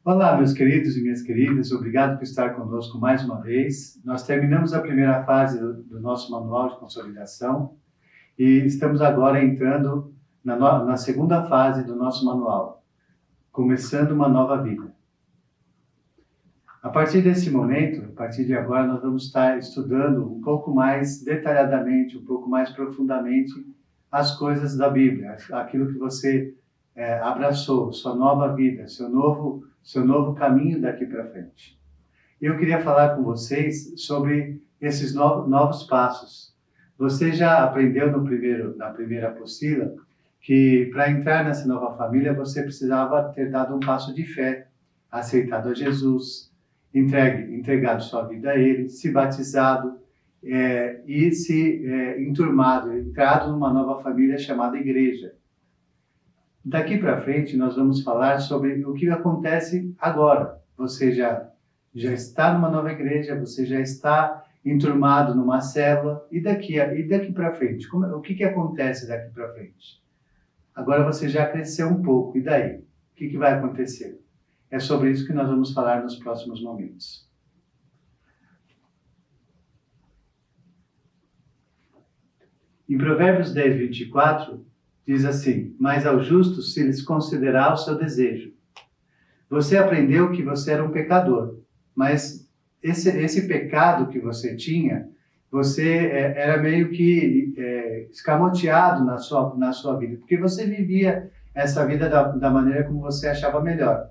Olá, meus queridos e minhas queridas, obrigado por estar conosco mais uma vez. Nós terminamos a primeira fase do nosso manual de consolidação e estamos agora entrando na segunda fase do nosso manual, começando uma nova vida. A partir desse momento, a partir de agora, nós vamos estar estudando um pouco mais detalhadamente, um pouco mais profundamente as coisas da Bíblia, aquilo que você abraçou, sua nova vida, seu novo caminho daqui para frente. Eu queria falar com vocês sobre esses novos passos. Você já aprendeu na primeira apostila que para entrar nessa nova família você precisava ter dado um passo de fé, aceitado a Jesus, entregado sua vida a Ele, se batizado e se enturmado, entrado numa nova família chamada igreja. Daqui para frente nós vamos falar sobre o que acontece agora. Você já está numa nova igreja, você já está enturmado numa célula, e daqui para frente? O que acontece daqui para frente? Agora você já cresceu um pouco, e daí? O que vai acontecer? É sobre isso que nós vamos falar nos próximos momentos. Em Provérbios 10, 24, diz assim: mas ao justo se lhes considerará o seu desejo. Você aprendeu que você era um pecador, mas esse pecado que você tinha, você era meio que escamoteado na sua vida, porque você vivia essa vida da maneira como você achava melhor.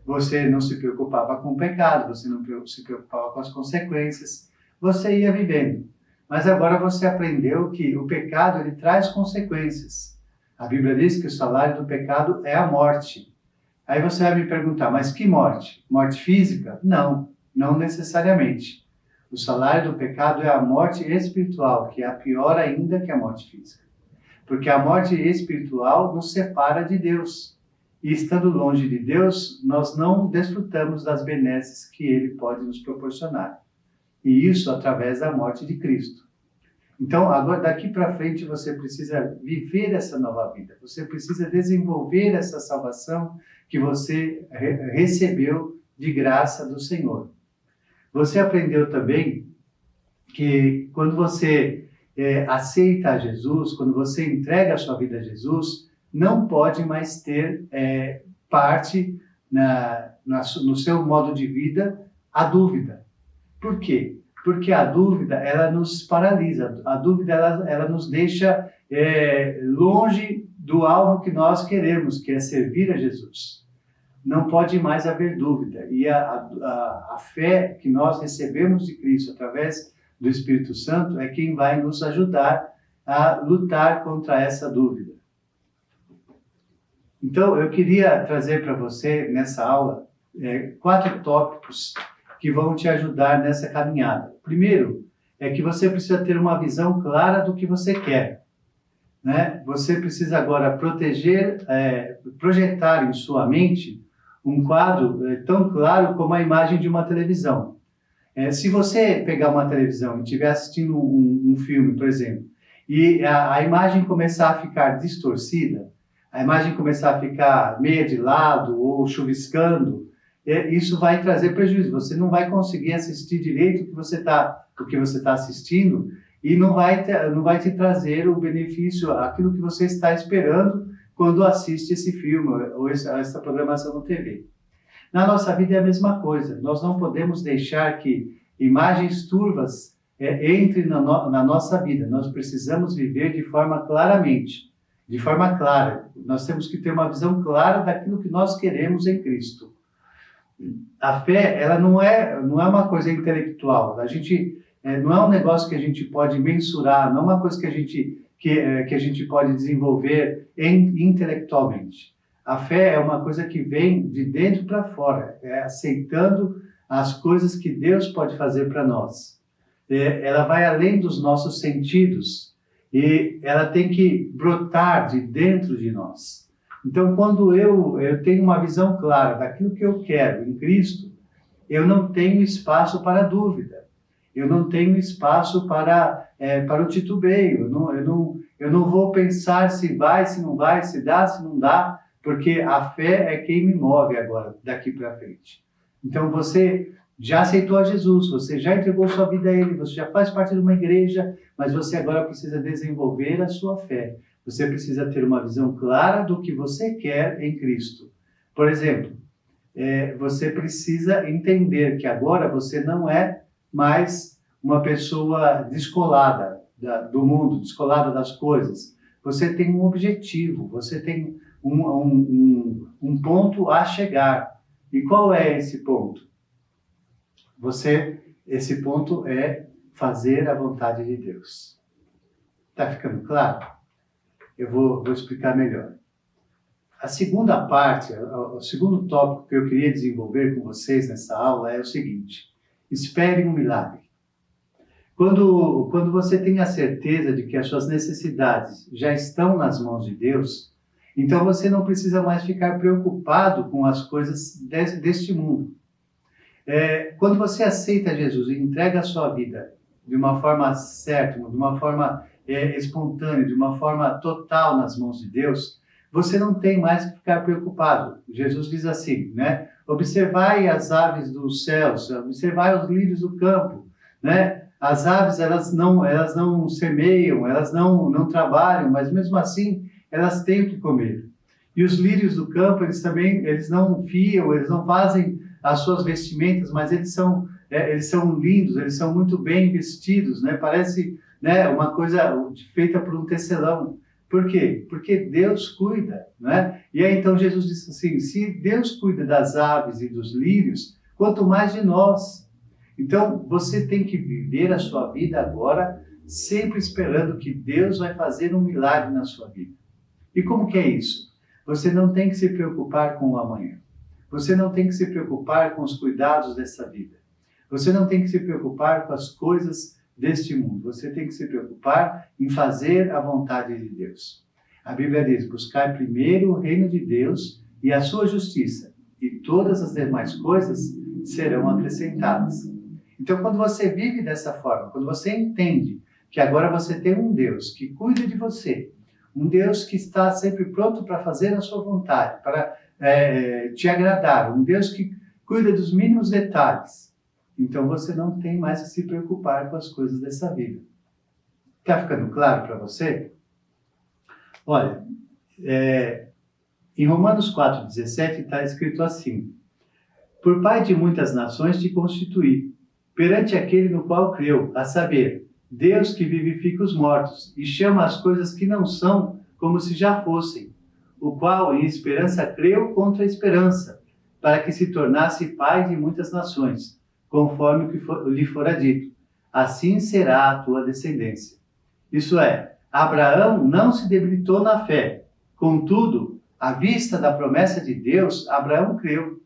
Você não se preocupava com o pecado, você não se preocupava com as consequências, você ia vivendo. Mas agora você aprendeu que o pecado ele traz consequências. A Bíblia diz que o salário do pecado é a morte. Aí você vai me perguntar, mas que morte? Morte física? Não necessariamente. O salário do pecado é a morte espiritual, que é a pior ainda que a morte física. Porque a morte espiritual nos separa de Deus. E estando longe de Deus, nós não desfrutamos das benesses que Ele pode nos proporcionar. E isso através da morte de Cristo. Então, agora, daqui para frente, você precisa viver essa nova vida. Você precisa desenvolver essa salvação que você recebeu de graça do Senhor. Você aprendeu também que quando você aceita a Jesus, quando você entrega a sua vida a Jesus, não pode mais ter parte no seu modo de vida a dúvida. Por quê? Porque a dúvida, ela nos paralisa. A dúvida, ela nos deixa longe do alvo que nós queremos, que é servir a Jesus. Não pode mais haver dúvida. E a fé que nós recebemos de Cristo através do Espírito Santo é quem vai nos ajudar a lutar contra essa dúvida. Então, eu queria trazer para você, nessa aula, 4 tópicos que vão te ajudar nessa caminhada. Primeiro, é que você precisa ter uma visão clara do que você quer. Né? Você precisa agora projetar em sua mente um quadro tão claro como a imagem de uma televisão. Se você pegar uma televisão e estiver assistindo um filme, por exemplo, e a imagem começar a ficar distorcida, a imagem começar a ficar meia de lado ou chuviscando, isso vai trazer prejuízo. Você não vai conseguir assistir direito o que você está assistindo e não vai te trazer o benefício, aquilo que você está esperando quando assiste esse filme ou essa programação na TV. Na nossa vida é a mesma coisa. Nós não podemos deixar que imagens turvas entrem na nossa vida. Nós precisamos viver de forma clara. Nós temos que ter uma visão clara daquilo que nós queremos em Cristo. A fé, ela não é uma coisa intelectual. Não é um negócio que a gente pode mensurar, não é uma coisa que a gente pode desenvolver intelectualmente. A fé é uma coisa que vem de dentro para fora, aceitando as coisas que Deus pode fazer para nós. Ela vai além dos nossos sentidos e ela tem que brotar de dentro de nós. Então, quando eu tenho uma visão clara daquilo que eu quero em Cristo, eu não tenho espaço para dúvida. Eu não tenho espaço para o titubeio. Eu não vou pensar se vai, se não vai, se dá, se não dá, porque a fé é quem me move agora, daqui para frente. Então você já aceitou a Jesus, você já entregou sua vida a Ele, você já faz parte de uma igreja, mas você agora precisa desenvolver a sua fé. Você precisa ter uma visão clara do que você quer em Cristo. Por exemplo, você precisa entender que agora você não é mais uma pessoa descolada do mundo, descolada das coisas. Você tem um objetivo, você tem um ponto a chegar. E qual é esse ponto? Esse ponto é fazer a vontade de Deus. Está ficando claro? Eu vou explicar melhor. A segunda parte, o segundo tópico que eu queria desenvolver com vocês nessa aula é o seguinte: espere um milagre. Quando você tem a certeza de que as suas necessidades já estão nas mãos de Deus, então você não precisa mais ficar preocupado com as coisas deste mundo. Quando você aceita Jesus e entrega a sua vida de uma forma certa, de uma forma espontânea, de uma forma total nas mãos de Deus, você não tem mais que ficar preocupado. Jesus diz assim, né? Observai as aves dos céus, observai os lírios do campo, né? As aves, elas não semeiam, elas não trabalham, mas mesmo assim, elas têm o que comer. E os lírios do campo, eles não fiam, eles não fazem as suas vestimentas, mas eles são lindos, eles são muito bem vestidos, né? Parece, né, uma coisa feita por um tecelão. Por quê? Porque Deus cuida, né? E aí então Jesus disse assim: se Deus cuida das aves e dos lírios, quanto mais de nós. Então você tem que viver a sua vida agora, sempre esperando que Deus vai fazer um milagre na sua vida. E como que é isso? Você não tem que se preocupar com o amanhã. Você não tem que se preocupar com os cuidados dessa vida. Você não tem que se preocupar com as coisas deste mundo. Você tem que se preocupar em fazer a vontade de Deus. A Bíblia diz: buscar primeiro o reino de Deus e a sua justiça, e todas as demais coisas serão acrescentadas. Então, quando você vive dessa forma, quando você entende que agora você tem um Deus que cuida de você, um Deus que está sempre pronto para fazer a sua vontade, para te agradar, um Deus que cuida dos mínimos detalhes, então você não tem mais que se preocupar com as coisas dessa vida. Está ficando claro para você? Olha, em Romanos 4,17 está escrito assim: por pai de muitas nações te constituí, perante aquele no qual creu, a saber, Deus que vivifica os mortos e chama as coisas que não são como se já fossem, o qual em esperança creu contra a esperança, para que se tornasse pai de muitas nações, conforme o que lhe fora dito: assim será a tua descendência. Isso é, Abraão não se debilitou na fé, contudo, à vista da promessa de Deus, Abraão creu.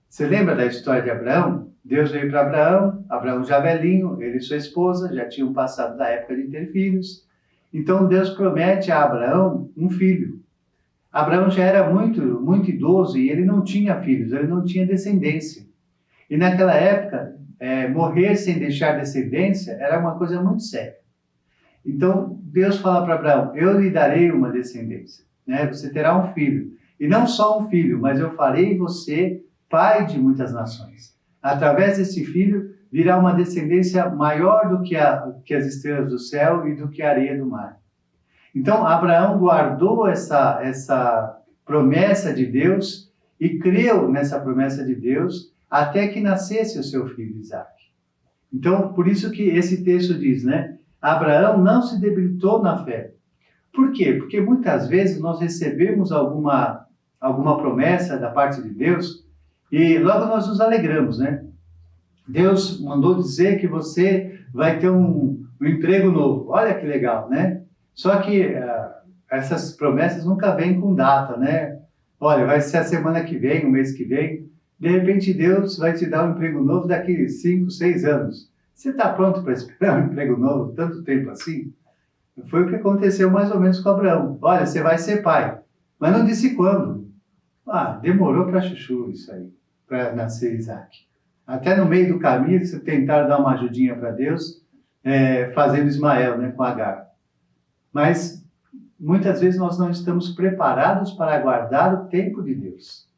Você lembra da história de Abraão? Deus veio para Abraão já velhinho, ele e sua esposa já tinham passado da época de ter filhos. Então Deus promete a Abraão um filho. Abraão já era muito idoso e ele não tinha filhos, ele não tinha descendência. E naquela época, morrer sem deixar descendência era uma coisa muito séria. Então Deus fala para Abraão: eu lhe darei uma descendência, né? Você terá um filho. E não só um filho, mas eu farei você pai de muitas nações. Através desse filho virá uma descendência maior do que as estrelas do céu e do que a areia do mar. Então, Abraão guardou essa promessa de Deus e creu nessa promessa de Deus até que nascesse o seu filho Isaac. Então, por isso que esse texto diz, né? Abraão não se debilitou na fé. Por quê? Porque muitas vezes nós recebemos alguma promessa da parte de Deus e logo nós nos alegramos, né? Deus mandou dizer que você vai ter um emprego novo. Olha que legal, né? Só que essas promessas nunca vêm com data, né? Olha, vai ser a semana que vem, o mês que vem. De repente, Deus vai te dar um emprego novo daqui 5, 6 anos. Você está pronto para esperar um emprego novo tanto tempo assim? Foi o que aconteceu mais ou menos com Abraão. Olha, você vai ser pai. Mas não disse quando. Demorou para chuchu isso aí, para nascer Isaac. Até no meio do caminho, eles tentaram dar uma ajudinha para Deus, fazendo Ismael, né, com Agar. Mas muitas vezes nós não estamos preparados para aguardar o tempo de Deus.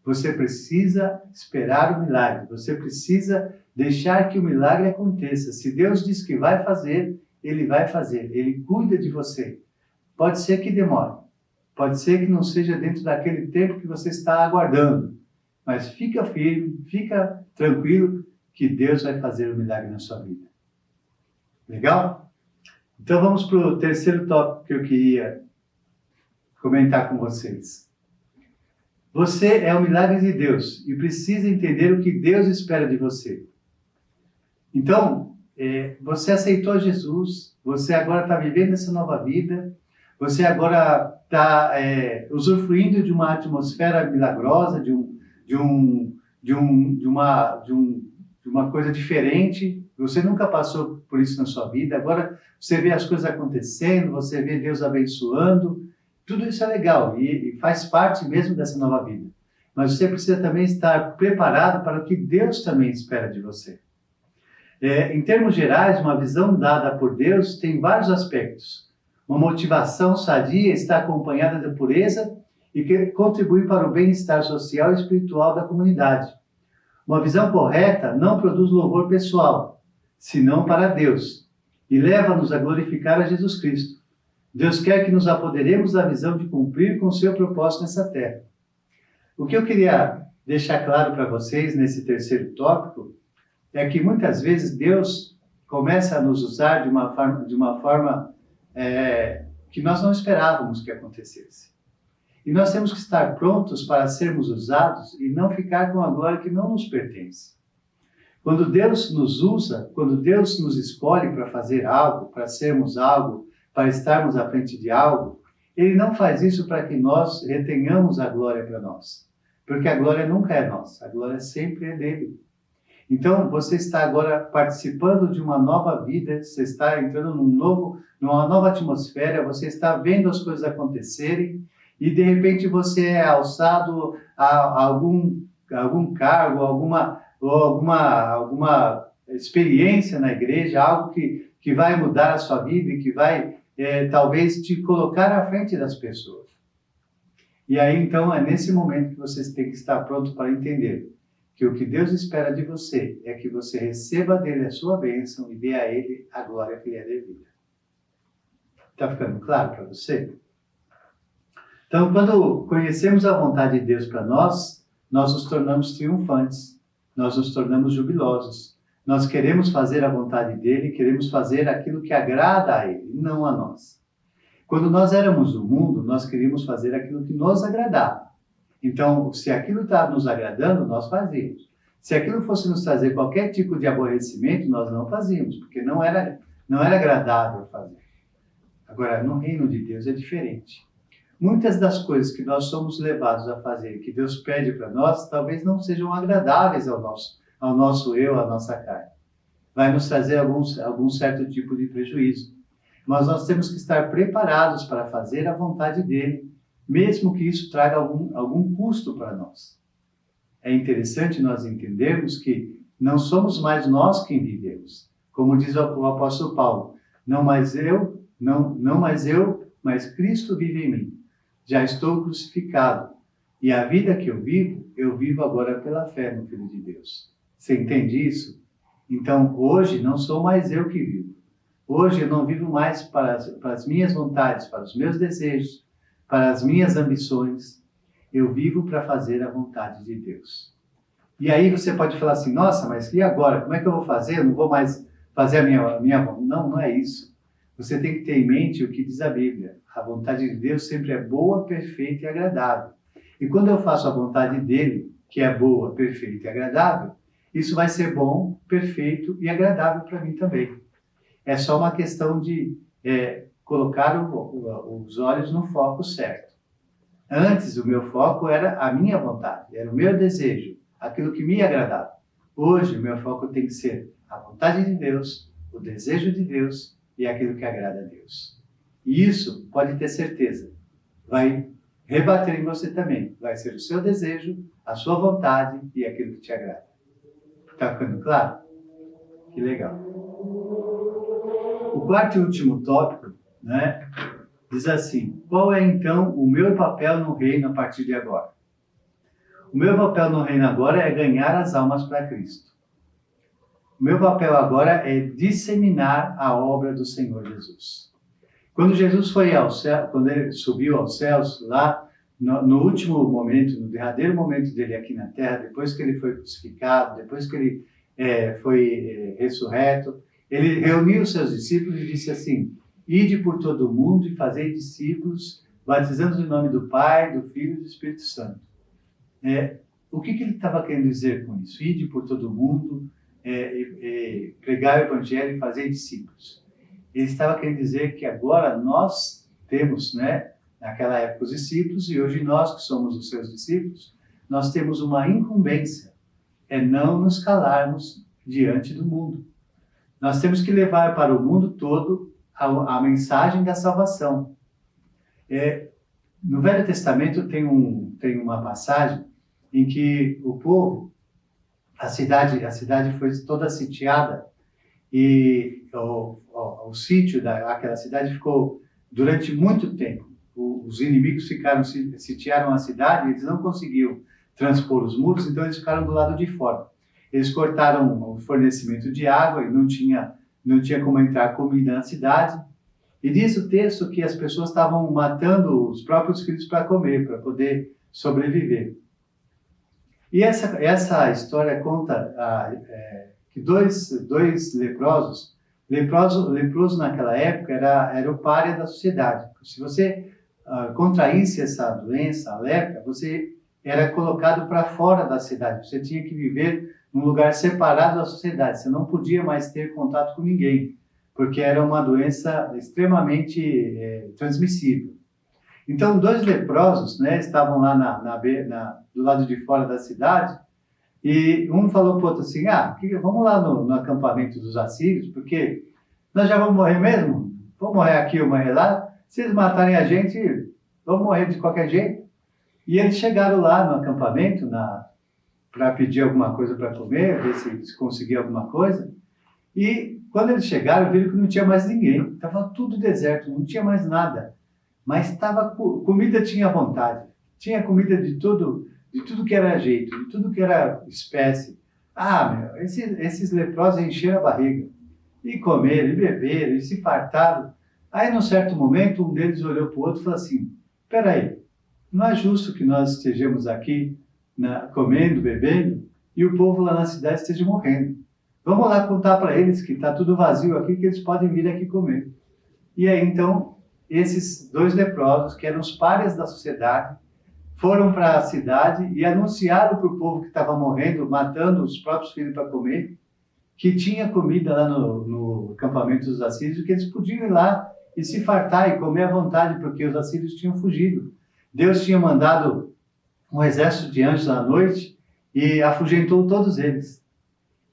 Você precisa esperar o milagre. Você precisa deixar que o milagre aconteça. Se Deus diz que vai fazer, Ele vai fazer. Ele cuida de você. Pode ser que demore. Pode ser que não seja dentro daquele tempo que você está aguardando. Mas fica firme, fica tranquilo que Deus vai fazer o milagre na sua vida. Legal? Então vamos para o terceiro tópico que eu queria comentar com vocês. Você é o milagre de Deus e precisa entender o que Deus espera de você. Então, você aceitou Jesus, você agora está vivendo essa nova vida, você agora está usufruindo de uma atmosfera milagrosa, de uma coisa diferente. Você nunca passou por isso na sua vida, agora você vê as coisas acontecendo, você vê Deus abençoando. Tudo isso é legal e faz parte mesmo dessa nova vida. Mas você precisa também estar preparado para o que Deus também espera de você. Em termos gerais, uma visão dada por Deus tem vários aspectos. Uma motivação sadia está acompanhada de pureza e que contribui para o bem-estar social e espiritual da comunidade. Uma visão correta não produz louvor pessoal, senão para Deus, e leva-nos a glorificar a Jesus Cristo. Deus quer que nos apoderemos da visão de cumprir com o seu propósito nessa terra. O que eu queria deixar claro para vocês nesse terceiro tópico é que muitas vezes Deus começa a nos usar de uma forma que nós não esperávamos que acontecesse. E nós temos que estar prontos para sermos usados e não ficar com a glória que não nos pertence. Quando Deus nos usa, quando Deus nos escolhe para fazer algo, para sermos algo, para estarmos à frente de algo, Ele não faz isso para que nós retenhamos a glória para nós. Porque a glória nunca é nossa, a glória sempre é dele. Então, você está agora participando de uma nova vida, você está entrando numa nova atmosfera, você está vendo as coisas acontecerem e, de repente, você é alçado a algum cargo, alguma experiência na igreja, algo que vai mudar a sua vida e que vai, talvez, te colocar à frente das pessoas. E aí, então, é nesse momento que vocês têm que estar prontos para entender que o que Deus espera de você é que você receba dele a sua bênção e dê a ele a glória que lhe é devida. Está ficando claro para você? Então, quando conhecemos a vontade de Deus para nós nos tornamos triunfantes, nós nos tornamos jubilosos. Nós queremos fazer a vontade dele, queremos fazer aquilo que agrada a ele, não a nós. Quando nós éramos do mundo, nós queríamos fazer aquilo que nos agradava. Então, se aquilo está nos agradando, nós fazíamos. Se aquilo fosse nos trazer qualquer tipo de aborrecimento, nós não fazíamos, porque não era agradável fazer. Agora, no reino de Deus é diferente. Muitas das coisas que nós somos levados a fazer, que Deus pede para nós, talvez não sejam agradáveis ao nosso eu, à nossa carne. Vai nos trazer algum certo tipo de prejuízo. Mas nós temos que estar preparados para fazer a vontade dele, mesmo que isso traga algum custo para nós. É interessante nós entendermos que não somos mais nós quem vivemos. Como diz o apóstolo Paulo, não mais eu, mas Cristo vive em mim. Já estou crucificado. E a vida que eu vivo agora pela fé no Filho de Deus. Você entende isso? Então, hoje não sou mais eu que vivo. Hoje eu não vivo mais para as minhas vontades, para os meus desejos, para as minhas ambições. Eu vivo para fazer a vontade de Deus. E aí você pode falar assim, nossa, mas e agora? Como é que eu vou fazer? Eu não vou mais fazer a minha vontade. Não é isso. Você tem que ter em mente o que diz a Bíblia. A vontade de Deus sempre é boa, perfeita e agradável. E quando eu faço a vontade dele, que é boa, perfeita e agradável, isso vai ser bom, perfeito e agradável para mim também. É só uma questão de colocar os olhos no foco certo. Antes, o meu foco era a minha vontade, era o meu desejo, aquilo que me agradava. Hoje, o meu foco tem que ser a vontade de Deus, o desejo de Deus e aquilo que agrada a Deus. E isso, pode ter certeza, vai rebater em você também. Vai ser o seu desejo, a sua vontade e aquilo que te agrada. Está ficando claro? Que legal. O quarto e último tópico, né, diz assim: qual é então o meu papel no reino a partir de agora? O meu papel no reino agora é ganhar as almas para Cristo. O meu papel agora é disseminar a obra do Senhor Jesus. Quando Jesus foi ao céu, quando ele subiu aos céus, lá no último momento, no derradeiro momento dele aqui na terra, depois que ele foi crucificado, depois que ele foi ressurreto, ele reuniu os seus discípulos e disse assim: ide por todo o mundo e fazei discípulos, batizando em nome do Pai, do Filho e do Espírito Santo. O que ele estava querendo dizer com isso? Ide por todo o mundo, pregar o Evangelho e fazer discípulos. Ele estava querendo dizer que agora nós temos, naquela época, os discípulos, e hoje nós que somos os seus discípulos, nós temos uma incumbência, é não nos calarmos diante do mundo. Nós temos que levar para o mundo todo a mensagem da salvação. No Velho Testamento tem uma passagem em que o povo, a cidade foi toda sitiada, e o sítio daquela cidade ficou durante muito tempo. Os inimigos sitiaram a cidade, eles não conseguiam transpor os muros, então eles ficaram do lado de fora. Eles cortaram o fornecimento de água e não tinha como entrar comida na cidade. E diz o texto que as pessoas estavam matando os próprios filhos para comer, para poder sobreviver. E essa história conta que dois leprosos, leproso naquela época era o pária da sociedade. Se você contraísse essa doença, a lepra, você era colocado para fora da cidade. Você tinha que viver num lugar separado da sociedade. Você não podia mais ter contato com ninguém, porque era uma doença extremamente transmissível. Então, dois leprosos, estavam lá do lado de fora da cidade, e um falou para o outro assim: vamos lá no acampamento dos assírios, porque nós já vamos morrer mesmo, vamos morrer aqui ou morrer lá, se eles matarem a gente, vamos morrer de qualquer jeito. E eles chegaram lá no acampamento para pedir alguma coisa para comer, ver se conseguia alguma coisa, e quando eles chegaram, viram que não tinha mais ninguém, estava tudo deserto, não tinha mais nada. Mas comida tinha à vontade, tinha comida de tudo que era jeito, de tudo que era espécie. Esses leprosos encheram a barriga, e comeram, e beberam, e se fartaram. Aí, num certo momento, um deles olhou para o outro e falou assim: espera aí, não é justo que nós estejamos aqui comendo, bebendo, e o povo lá na cidade esteja morrendo. Vamos lá contar para eles que está tudo vazio aqui, que eles podem vir aqui comer. E aí, então, esses dois leprosos, que eram os párias da sociedade, foram para a cidade e anunciaram para o povo que estava morrendo, matando os próprios filhos para comer, que tinha comida lá no acampamento dos assírios, que eles podiam ir lá e se fartar e comer à vontade, porque os assírios tinham fugido. Deus tinha mandado um exército de anjos à noite e afugentou todos eles.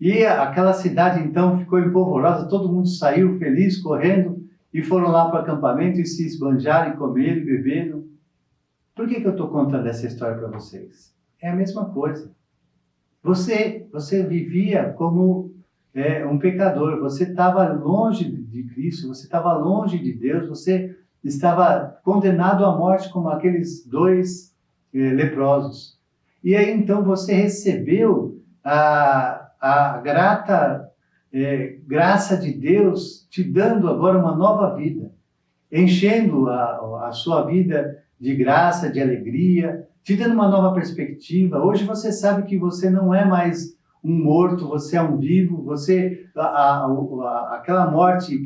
E aquela cidade, então, ficou empolvorosa, todo mundo saiu feliz, correndo, e foram lá para o acampamento e se esbanjaram, e comeram e beberam. Por que eu estou contando essa história para vocês? É a mesma coisa. Você vivia como um pecador, você estava longe de Cristo, você estava longe de Deus, você estava condenado à morte como aqueles dois leprosos. E aí então você recebeu a grata graça de Deus te dando agora uma nova vida, enchendo a sua vida de graça, de alegria, te dando uma nova perspectiva. Hoje você sabe que você não é mais um morto, você é um vivo, aquela morte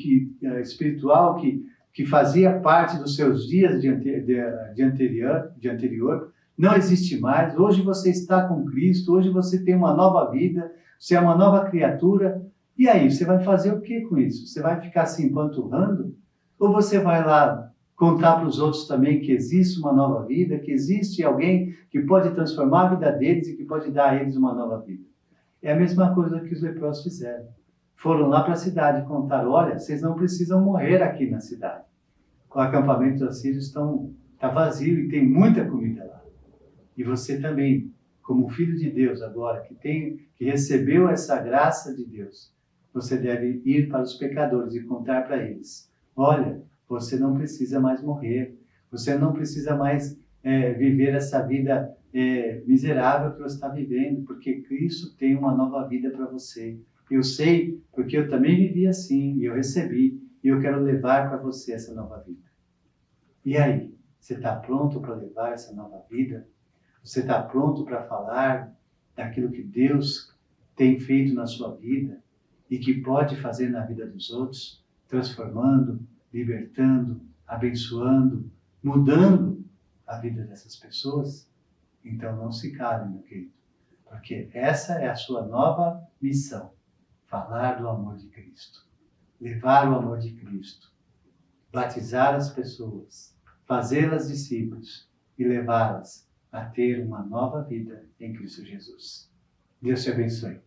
espiritual que fazia parte dos seus dias de anterior, não existe mais. Hoje você está com Cristo, hoje você tem uma nova vida, você é uma nova criatura. E aí, você vai fazer o que com isso? Você vai ficar se empanturrando? Ou você vai lá contar para os outros também que existe uma nova vida, que existe alguém que pode transformar a vida deles e que pode dar a eles uma nova vida? É a mesma coisa que os leprosos fizeram. Foram lá para a cidade e contaram: olha, vocês não precisam morrer aqui na cidade. O acampamento dos assírios está vazio e tem muita comida lá. E você também, como filho de Deus agora, que recebeu essa graça de Deus, você deve ir para os pecadores e contar para eles: olha, você não precisa mais morrer. Você não precisa mais viver essa vida miserável que você está vivendo, porque Cristo tem uma nova vida para você. Eu sei, porque eu também vivi assim, e eu recebi, e eu quero levar para você essa nova vida. E aí, você está pronto para levar essa nova vida? Você está pronto para falar daquilo que Deus tem feito na sua vida e que pode fazer na vida dos outros, transformando, libertando, abençoando, mudando a vida dessas pessoas? Então não se cale, meu querido, porque essa é a sua nova missão: falar do amor de Cristo, levar o amor de Cristo, batizar as pessoas, fazê-las discípulos e levá-las a ter uma nova vida em Cristo Jesus. Deus te abençoe.